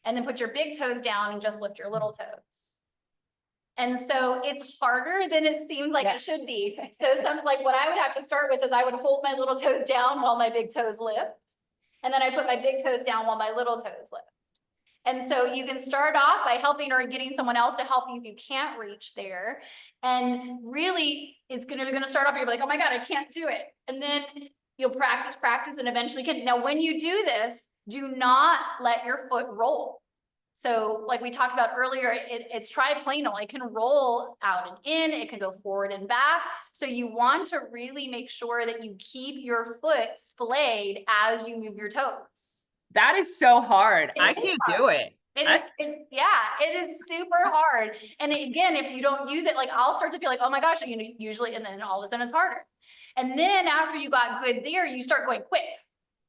And then put your big toes down and just lift your little toes. And so it's harder than it seems like it should be. So like what I would have to start with is I would hold my little toes down while my big toes lift. And then I put my big toes down while my little toes lift. And so you can start off by helping or getting someone else to help you if you can't reach there. And really, you're going to start off, you're like, oh my God, I can't do it. And then you'll practice, and eventually can. Now, when you do this, do not let your foot roll. So like we talked about earlier, it's triplanal. It can roll out and in, it can go forward and back. So you want to really make sure that you keep your foot splayed as you move your toes. That is so hard. I It is can't hard. do it. It is super hard. And again, if you don't use it, like I'll start to feel like, oh my gosh, you know, usually, and then all of a sudden it's harder. And then after you got good there, you start going quick,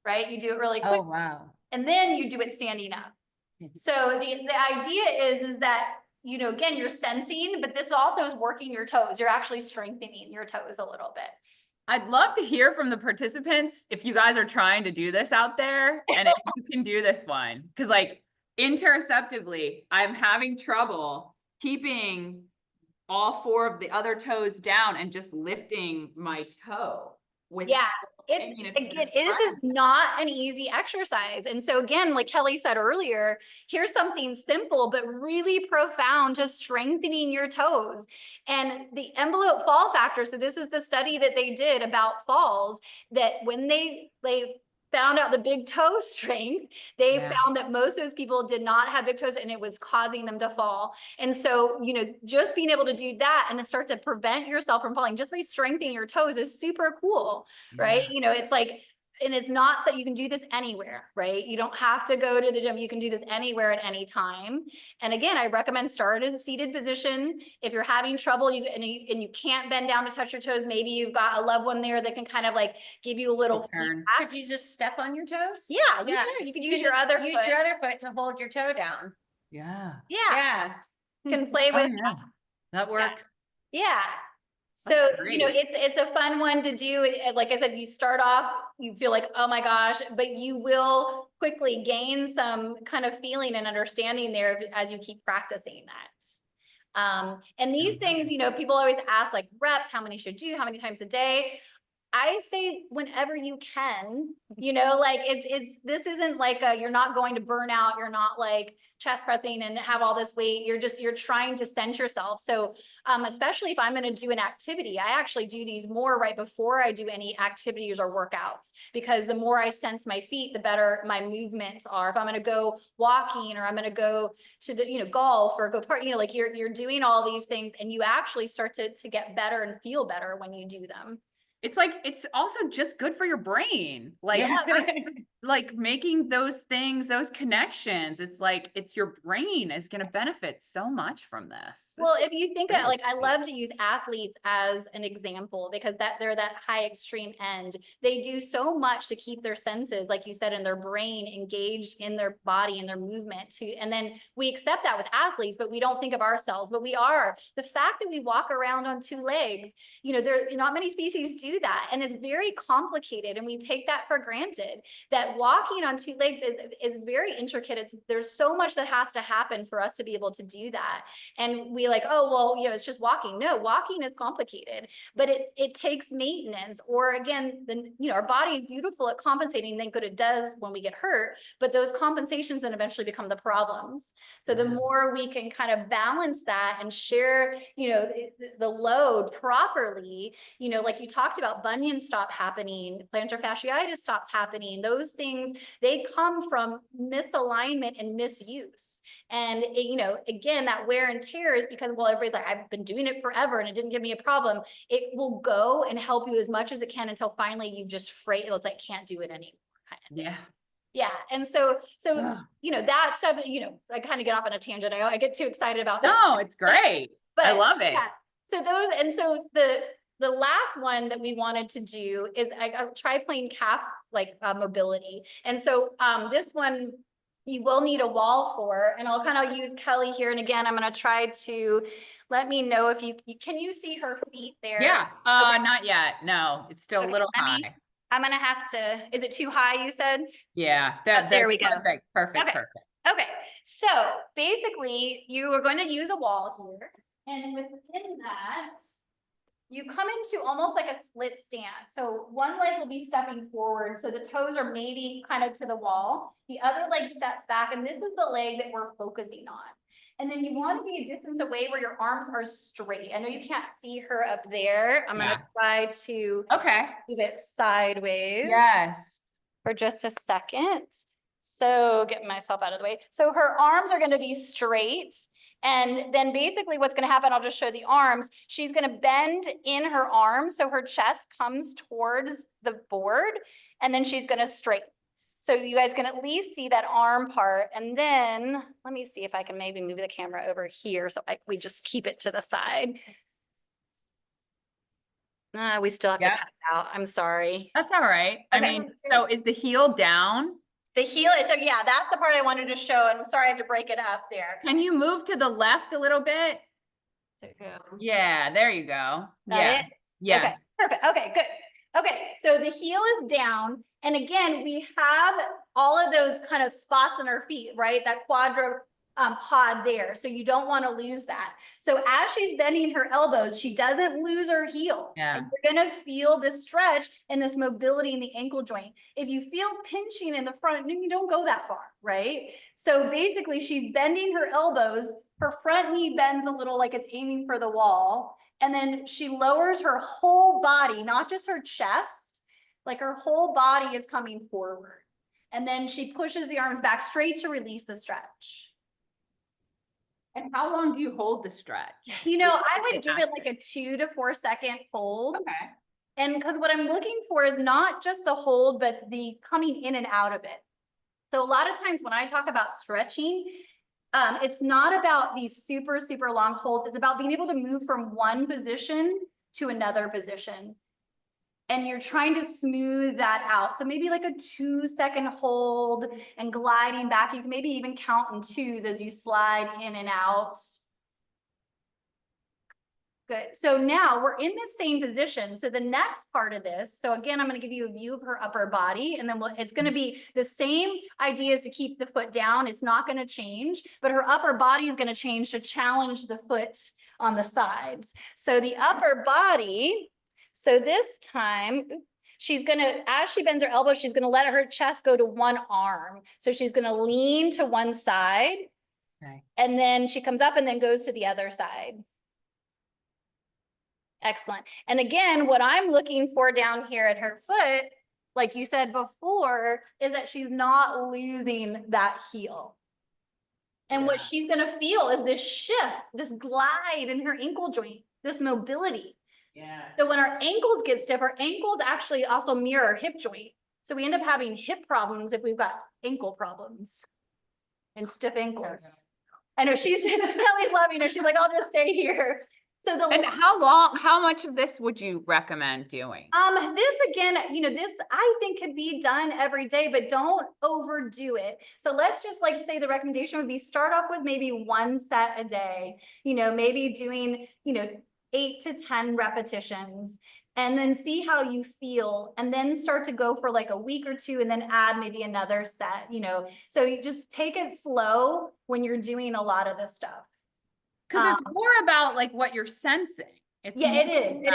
right? You do it really quick. Oh, wow. And then you do it standing up. So the idea is that, you know, again, you're sensing, but this also is working your toes. You're actually strengthening your toes a little bit. I'd love to hear from the participants if you guys are trying to do this out there and if you can do this one. Because like interoceptively, I'm having trouble keeping all 4 of the other toes down and just lifting my toe with This is not an easy exercise. And so again, like Kelli said earlier, here's something simple, but really profound, just strengthening your toes. And the envelope fall factor. So this is the study that they did about falls, that when they found out the big toe strength, they found that most of those people did not have big toes and it was causing them to fall. And so, you know, just being able to do that and to start to prevent yourself from falling just by strengthening your toes is super cool, right? You know, it's like, and it's not that you can do this anywhere, right? You don't have to go to the gym. You can do this anywhere at any time. And again, I recommend start as a seated position. If you're having trouble and you can't bend down to touch your toes, maybe you've got a loved one there that can kind of like give you a little turn. Could you just step on your toes? Yeah, you could use your other foot. Use your other foot to hold your toe down. Yeah. Yeah. Can play with that works. Yeah. So, you know, it's a fun one to do. Like I said, you start off, you feel like, oh my gosh, but you will quickly gain some kind of feeling and understanding there as you keep practicing that. And these things, you know, people always ask like reps, how many should you do, how many times a day? I say whenever you can, you know, like this isn't like you're not going to burn out. You're not like chest pressing and have all this weight. You're trying to sense yourself. So, especially if I'm going to do an activity, I actually do these more right before I do any activities or workouts, because the more I sense my feet, the better my movements are. If I'm going to go walking or I'm going to go to the, you know, golf or go party, you know, like you're doing all these things and you actually start to get better and feel better when you do them. It's like, it's also just good for your brain. Like, like making those things, those connections. It's like, it's your brain is going to benefit so much from this. Well, if you think of, like, I love to use athletes as an example because they're that high extreme end. They do so much to keep their senses, like you said, in their brain engaged in their body and their movement and then we accept that with athletes, but we don't think of ourselves, but we are. The fact that we walk around on 2 legs, you know, there not many species do that. And it's very complicated. And we take that for granted, that walking on 2 legs is very intricate. There's so much that has to happen for us to be able to do that. And we like, oh, well, you know, it's just walking. No, walking is complicated, but it takes maintenance. Or again, you know, our body is beautiful at compensating. Thank God it does when we get hurt, but those compensations then eventually become the problems. So the more we can kind of balance that and share, you know, the load properly, you know, like you talked about, bunions stop happening, plantar fasciitis stops happening. Those things, they come from misalignment and misuse. And you know, again, that wear and tear is because, well, everybody's like, I've been doing it forever and it didn't give me a problem. It will go and help you as much as it can until finally you've just it's like, can't do it anymore. Yeah. Yeah. And so, you know, that stuff, you know, I kind of get off on a tangent. I get too excited about that. No, it's great. But I love it. Yeah. So so the last one that we wanted to do is a triplane calf mobility. And so this one you will need a wall for, and I'll kind of use Kelli here. And again, I'm going to try to let me know if can you see her feet there? Yeah. Okay. Not yet. No, it's still a little high. I'm going to have to, is it too high, you said? Yeah. There we go. Perfect. Okay. So basically you are going to use a wall here. And within that, you come into almost like a split stance. So one leg will be stepping forward. So the toes are maybe kind of to the wall. The other leg steps back. And this is the leg that we're focusing on. And then you want to be a distance away where your arms are straight. I know you can't see her up there. I'm going to try to move it sideways. Yes. For just a second. So get myself out of the way. So her arms are going to be straight. And then basically what's going to happen, I'll just show the arms. She's going to bend in her arms. So her chest comes towards the board and then she's going to straighten. So you guys can at least see that arm part. And then let me see if I can maybe move the camera over here. So we just keep it to the side. We still have to cut it out. I'm sorry. That's all right. I mean, so is the heel down? The heel is, so yeah, that's the part I wanted to show. And I'm sorry I have to break it up there. Can you move to the left a little bit? Yeah, there you go. That it? Yeah. Okay, perfect. Okay, good. Okay, so the heel is down. And again, we have all of those kind of spots in our feet, right? That quadra pod there. So you don't want to lose that. So as she's bending her elbows, she doesn't lose her heel. Yeah. And you're going to feel this stretch and this mobility in the ankle joint. If you feel pinching in the front, you don't go that far, right? So basically she's bending her elbows. Her front knee bends a little like it's aiming for the wall. And then she lowers her whole body, not just her chest, like her whole body is coming forward. And then she pushes the arms back straight to release the stretch. And how long do you hold the stretch? You know, I would give it like a 2 to 4 second hold. Okay. And because what I'm looking for is not just the hold, but the coming in and out of it. So a lot of times when I talk about stretching, it's not about these super, super long holds. It's about being able to move from one position to another position. And you're trying to smooth that out. So maybe like a 2-second hold and gliding back. You can maybe even count in 2s as you slide in and out. Good. So now we're in the same position. So the next part of this, so again, I'm going to give you a view of her upper body, and then it's going to be the same ideas to keep the foot down. It's not going to change, but her upper body is going to change to challenge the foot on the sides. So the upper body, so this time she's going to, as she bends her elbow, she's going to let her chest go to one arm. So she's going to lean to one side. Okay. And then she comes up and then goes to the other side. Excellent. And again, what I'm looking for down here at her foot, like you said before, is that she's not losing that heel. And what she's going to feel is this shift, this glide in her ankle joint, this mobility. Yeah. So when our ankles get stiff, our ankles actually also mirror our hip joint. So we end up having hip problems if we've got ankle problems and stiff ankles. I know Kelly's loving her. She's like, I'll just stay here. So and how much of this would you recommend doing? This again, you know, this I think could be done every day, but don't overdo it. So let's just like say the recommendation would be start off with maybe 1 set a day, you know, maybe doing, 8 to 10 repetitions, and then see how you feel, and then start to go for like a week or 2 and then add maybe another set, so you just take it slow when you're doing a lot of this stuff. Because it's more about like what you're sensing. It is.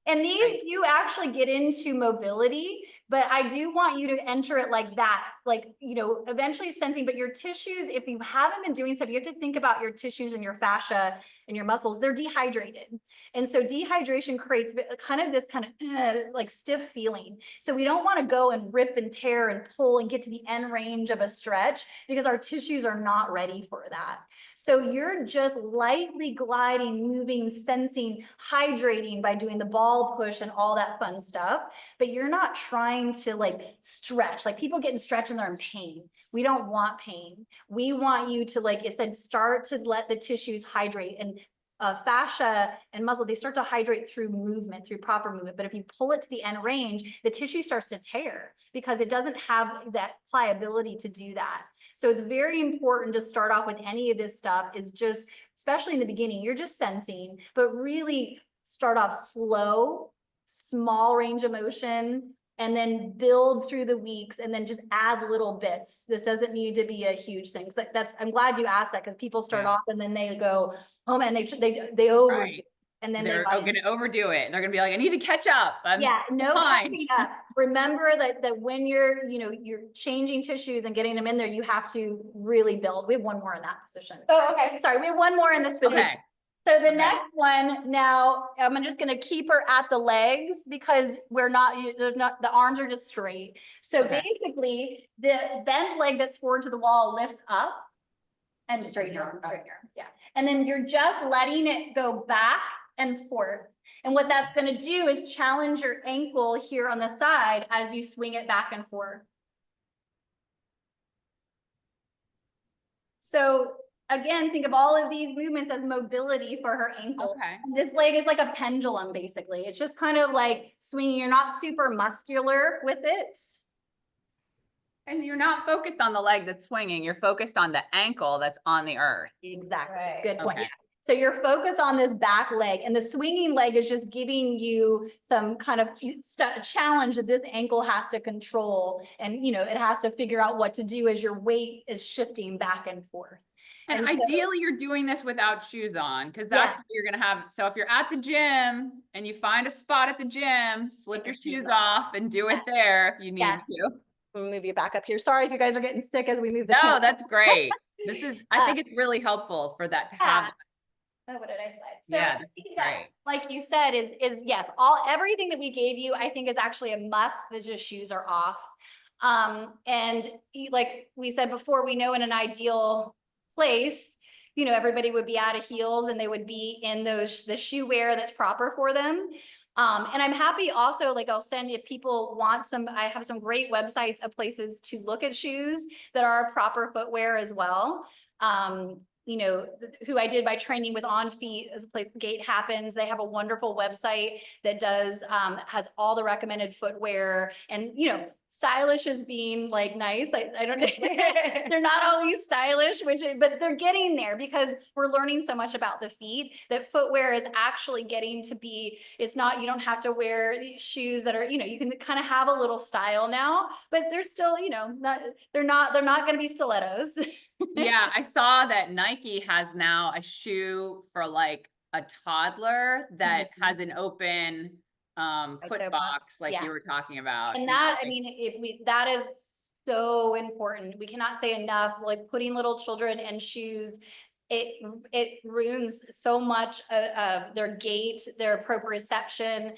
And these do actually get into mobility, but I do want you to enter it like that, like, eventually sensing, but your tissues, if you haven't been doing stuff, you have to think about your tissues and your fascia and your muscles, they're dehydrated. And so dehydration creates this like stiff feeling. So we don't want to go and rip and tear and pull and get to the end range of a stretch because our tissues are not ready for that. So you're just lightly gliding, moving, sensing, hydrating by doing the ball push and all that fun stuff, but you're not trying to like stretch. Like people get in stretch and they're in pain. We don't want pain. We want you to, like I said, start to let the tissues hydrate, and fascia and muscle, they start to hydrate through movement, through proper movement. But if you pull it to the end range, the tissue starts to tear because it doesn't have that pliability to do that. So it's very important to start off with any of this stuff is just, especially in the beginning, you're just sensing, but really start off slow, small range of motion, and then build through the weeks, and then just add little bits. This doesn't need to be a huge thing. So I'm glad you asked that, because people start off and then they go, oh man, they overdo it. And then they're going to overdo it. They're going to be like, I need to catch up. No catching up. Remember that when you're changing tissues and getting them in there, you have to really build. We have one more in that position. Oh, okay. Sorry. We have one more in this position. Okay. So the Okay. next one, now I'm just gonna keep her at the legs because there's not, the arms are just straight. So Okay. basically the bent leg that's forward to the wall lifts up and straighten arms, yeah. And then you're just letting it go back and forth. And what that's gonna do is challenge your ankle here on the side as you swing it back and forth. So again, think of all of these movements as mobility for her ankle. Okay. And this leg is like a pendulum, basically. It's just kind of like swinging. You're not super muscular with it. And you're not focused on the leg that's swinging. You're focused on the ankle that's on the earth. Exactly. Right. Good point. Okay. Yeah. So you're focused on this back leg, and the swinging leg is just giving you some kind of challenge that this ankle has to control. And, it has to figure out what to do as your weight is shifting back and forth. And so- ideally, you're doing this without shoes on, because that's what you're going to have. So if you're at the gym and you find a spot at the gym, slip your shoes off and do it there if you need to. We'll move you back up here. Sorry if you guys are getting sick as we move the No, camera. that's great. I think it's really helpful for that to have. Oh, what did I say? So Yeah, this is great. like you said, is yes, everything that we gave you, I think is actually a must. The just shoes are off. And like we said before, we know in an ideal place, everybody would be out of heels and they would be in the shoe wear that's proper for them. And I'm happy also, like I'll send, if people want I have some great websites of places to look at shoes that are proper footwear as well. Who I did my training with On Feet as a place, Gait Happens. They have a wonderful website that has all the recommended footwear, and, stylish as being like nice. I don't know. They're not always stylish, but they're getting there because we're learning so much about the feet that footwear is actually getting to be, it's not, you don't have to wear shoes that are, you can kind of have a little style now, but they're still, they're not going to be stilettos. Yeah, I saw that Nike has now a shoe for like a toddler that has an open foot box, like you were talking about. And that, I mean, that is so important. We cannot say enough, like putting little children in shoes, it ruins so much of their gait, their proprioception.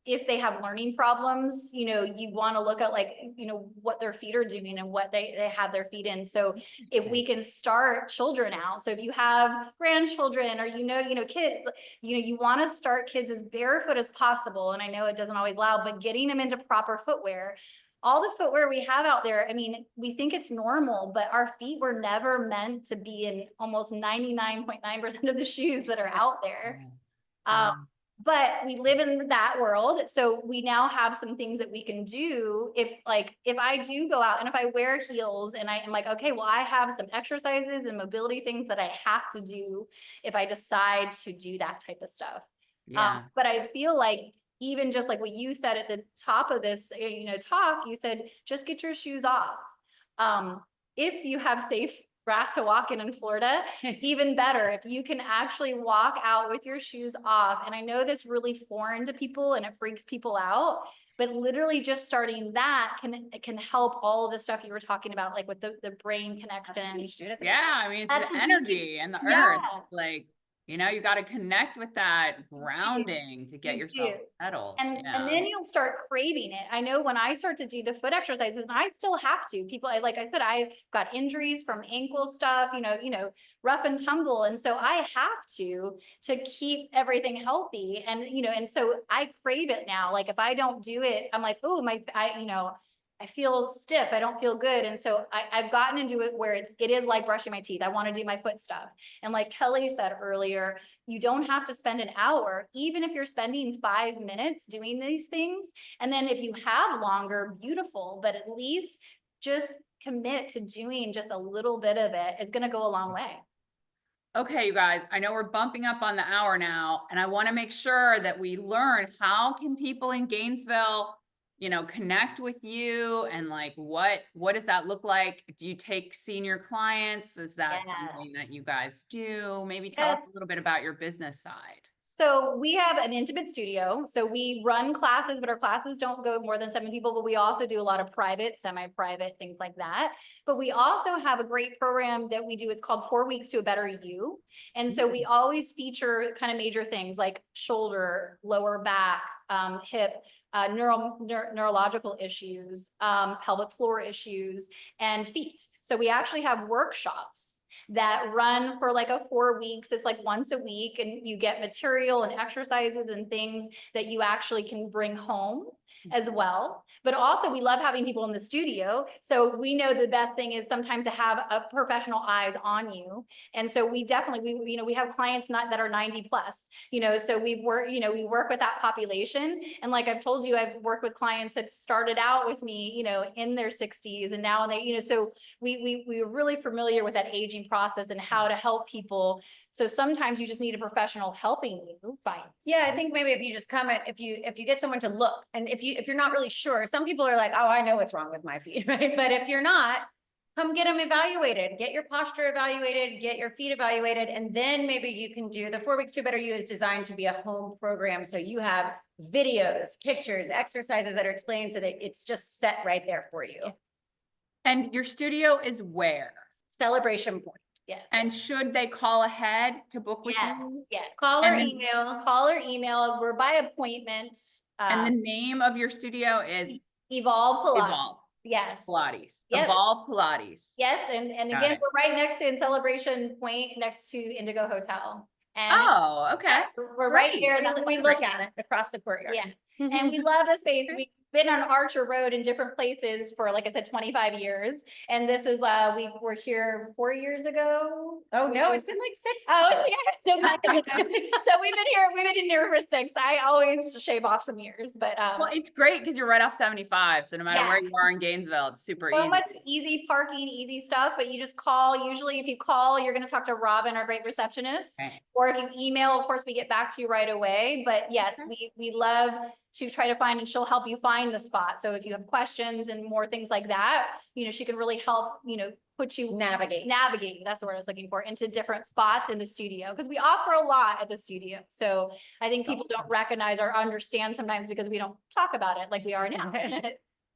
If they have learning problems, you want to look at what their feet are doing and what they have their feet in. So if we can start children out, so if you have grandchildren or kids, you want to start kids as barefoot as possible. And I know it doesn't always allow, but getting them into proper footwear. All the footwear we have out there, I mean, we think it's normal, but our feet were never meant to be in almost 99.9% of the shoes that are out there. But we live in that world. So we now have some things that we can do. If I do go out and if I wear heels and I'm like, okay, well, I have some exercises and mobility things that I have to do if I decide to do that type of stuff. But I feel like, even just like what you said at the top of this, talk, you said, just get your shoes off. If you have safe grass to walk in Florida, even better. If you can actually walk out with your shoes off. And I know that's really foreign to people and it freaks people out, but literally just starting that can help all of the stuff you were talking about, like with the brain connection. Yeah, I mean, it's the energy and the earth. Like, you got to connect with that grounding to get yourself settled. And then you'll start craving it. I know when I start to do the foot exercises, and I still have to, like I said, I've got injuries from ankle stuff, rough and tumble. And so I have to keep everything healthy. And, and so I crave it now. Like if I don't do it, I'm like, oh, I feel stiff. I don't feel good. And so I've gotten into it where it is like brushing my teeth. I want to do my foot stuff. And like Kelli said earlier, you don't have to spend an hour, even if you're spending 5 minutes doing these things. And then if you have longer, beautiful, but at least just commit to doing just a little bit of it. It's going to go a long way. Okay, you guys, I know we're bumping up on the hour now, and I want to make sure that we learn how can people in Gainesville connect with you, and like, what does that look like? Do you take senior clients? Is that something that you guys do? Maybe tell us a little bit about your business side. So we have an intimate studio. So we run classes, but our classes don't go more than 7 people, but we also do a lot of private, semi-private, things like that. But we also have a great program that we do. It's called 4 Weeks to a Better You. And so we always feature kind of major things like shoulder, lower back, hip, neurological issues, pelvic floor issues, and feet. So we actually have workshops that run for like 4 weeks. It's like once a week, and you get material and exercises and things that you actually can bring home as well. But also we love having people in the studio. So we know the best thing is sometimes to have a professional eyes on you. And so we definitely, we have clients that are 90 plus, so we work with that population. And like I've told you, I've worked with clients that started out with me, in their 60s, and now they, so we're really familiar with that aging process and how to help people. So sometimes you just need a professional helping you find. Yeah, I think maybe if you just comment, if you get someone to look, and if you're not really sure, some people are like, oh, I know what's wrong with my feet, right? But if you're not, come get them evaluated, get your posture evaluated, get your feet evaluated, and then maybe you can do the 4 Weeks to a Better You is designed to be a home program. So you have videos, pictures, exercises that are explained so that it's just set right there for you. Yes. And your studio is where? Celebration Point. Yes. And should they call ahead to book with Yes. you? Yes. Call or And then- email. Call or email. We're by appointment. And the name of your studio is Evolve Pilates. Evolve Yes. Pilates. Yep. Evolve Pilates. Yes, and Got again, it. we're right next to in Celebration Point, next to Indigo Hotel. And Oh, okay. we're right Great. there. We look at it across the courtyard. Yeah, and we love the space. We've been on Archer Road in different places for, like I said, 25 years. And this is, we were here 4 years ago. Oh, no, it's been like 6. Oh, no, so we've been in here for 6. I always shave off some years, but Well, it's great because you're right off 75. So no matter where Yes. you are in Gainesville, it's super so easy. much easy parking, easy stuff, but you just call. Usually if you call, you're going to talk to Robin, our great receptionist, Okay. or if you email, of course, we get back to you right away. But yes, Okay. we love to try to find, and she'll help you find the spot. So if you have questions and more things like that, she can really help, put you Navigate. That's the word I was looking for, into different spots in the studio, because we offer a lot at the studio. So I think people don't recognize or understand sometimes because we don't talk about it like we are now.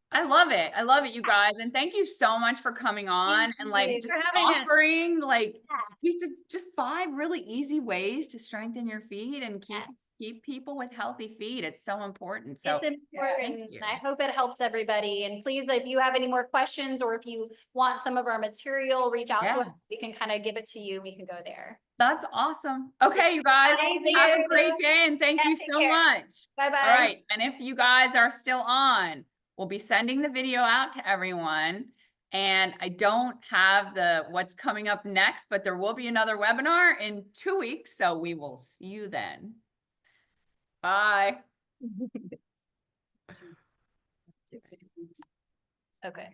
I love it. I love it, you guys. And thank you so much for coming on and like you just for having us. offering just 5 really easy ways to strengthen your feet and keep people with healthy feet. It's so important. So it's important. thank you. I hope it helps everybody. And please, if you have any more questions, or if you want some of our material, reach out to us. We can kind of give it to you. We can go there. That's awesome. Okay, you guys, have a great day and thank you so much. Bye-bye. All right. And if you guys are still on, we'll be sending the video out to everyone. And I don't have what's coming up next, but there will be another webinar in 2 weeks. So we will see you then. Bye. Okay.